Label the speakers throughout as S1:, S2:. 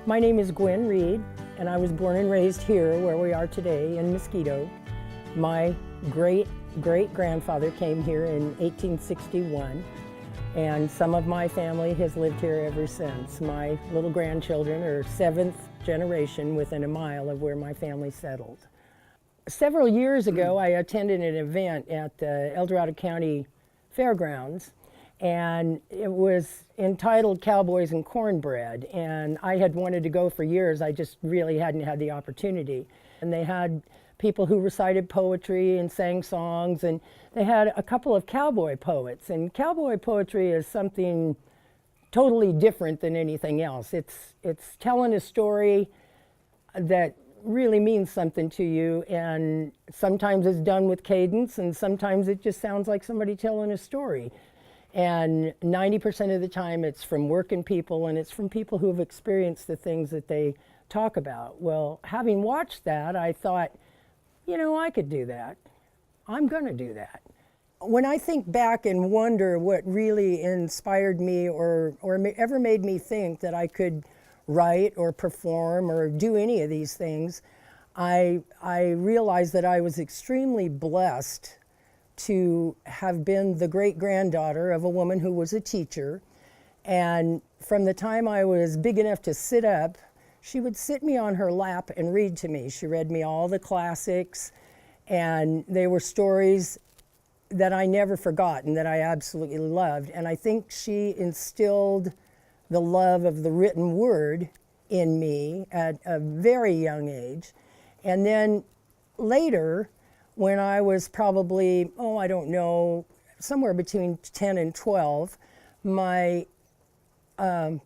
S1: My name is Gwen Reid, and I was born and raised here where we are today in Mosquito. My great-great-grandfather came here in 1861, and some of my family has lived here ever since. My little grandchildren are seventh generation within a mile of where my family settled. Several years ago, I attended an event at the El Dorado County Fairgrounds, and it was entitled Cowboys and Cornbread, and I had wanted to go for years. I just really hadn't had the opportunity. And they had people who recited poetry and sang songs, and they had a couple of cowboy poets. And cowboy poetry is something totally different than anything else. It's telling a story that really means something to you, and sometimes it's done with cadence, and sometimes it just sounds like somebody telling a story. And 90% of the time it's from working people, and it's from people who have experienced the things that they talk about. Well, having watched that, I thought, you know, I could do that. I'm gonna do that. When I think back and wonder what really inspired me or ever made me think that I could write or perform or do any of these things, I realized that I was extremely blessed to have been the great-granddaughter of a woman who was a teacher. And from the time I was big enough to sit up, she would sit me on her lap and read to me. She read me all the classics, and they were stories that I never forgot and that I absolutely loved. And I think she instilled the love of the written word in me at a very young age. And then later, when I was probably, I don't know, somewhere between 10 and 12, my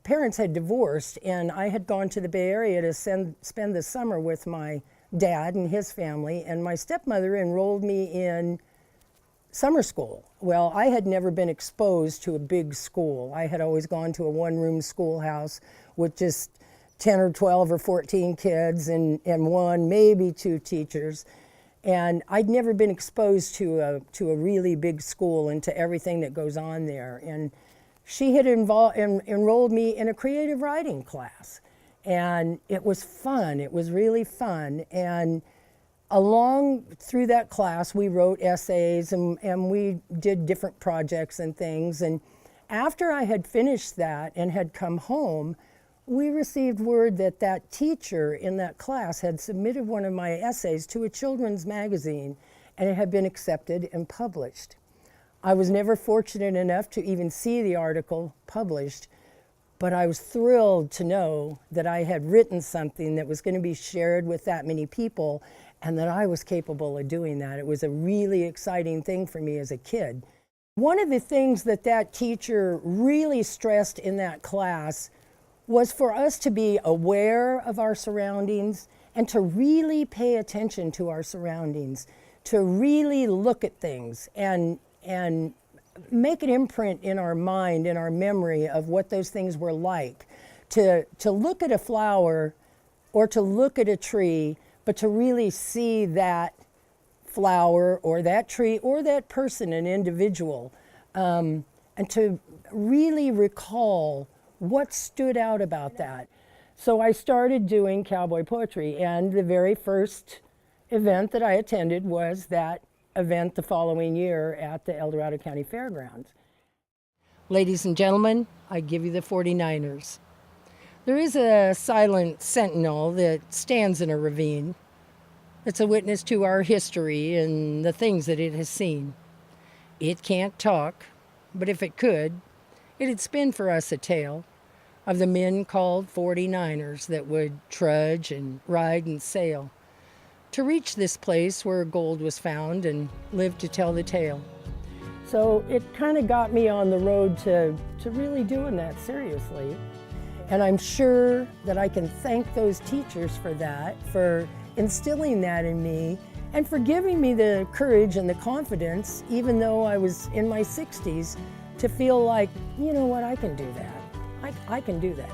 S1: parents had divorced, and I had gone to the Bay Area to spend the summer with my dad and his family, and my stepmother enrolled me in summer school. Well, I had never been exposed to a big school. I had always gone to a one-room schoolhouse with just 10 or 12 or 14 kids and one, maybe two teachers. And I'd never been exposed to a really big school and to everything that goes on there. And she had enrolled me in a creative writing class. And it was fun. It was really fun. And along through that class, we wrote essays and we did different projects and things. And after I had finished that and had come home, we received word that that teacher in that class had submitted one of my essays to a children's magazine, and it had been accepted and published. I was never fortunate enough to even see the article published, but I was thrilled to know that I had written something that was going to be shared with that many people, and that I was capable of doing that. It was a really exciting thing for me as a kid. One of the things that that teacher really stressed in that class was for us to be aware of our surroundings and to really pay attention to our surroundings, to really look at things and make an imprint in our mind, in our memory of what those things were like. To look at a flower or to look at a tree, but to really see that flower or that tree or that person, an individual, and to really recall what stood out about that. So I started doing cowboy poetry, and the very first event that I attended was that event the following year at the El Dorado County Fairgrounds. Ladies and gentlemen, I give you the 49ers. There is a silent sentinel that stands in a ravine. It's a witness to our history and the things that it has seen. It can't talk, but if it could, it'd spin for us a tale of the men called 49ers that would trudge and ride and sail to reach this place where gold was found and live to tell the tale. So it kind of got me on the road to really doing that seriously. And I'm sure that I can thank those teachers for that, for instilling that in me, and for giving me the courage and the confidence, even though I was in my 60s, to feel like, you know what, I can do that. I can do that.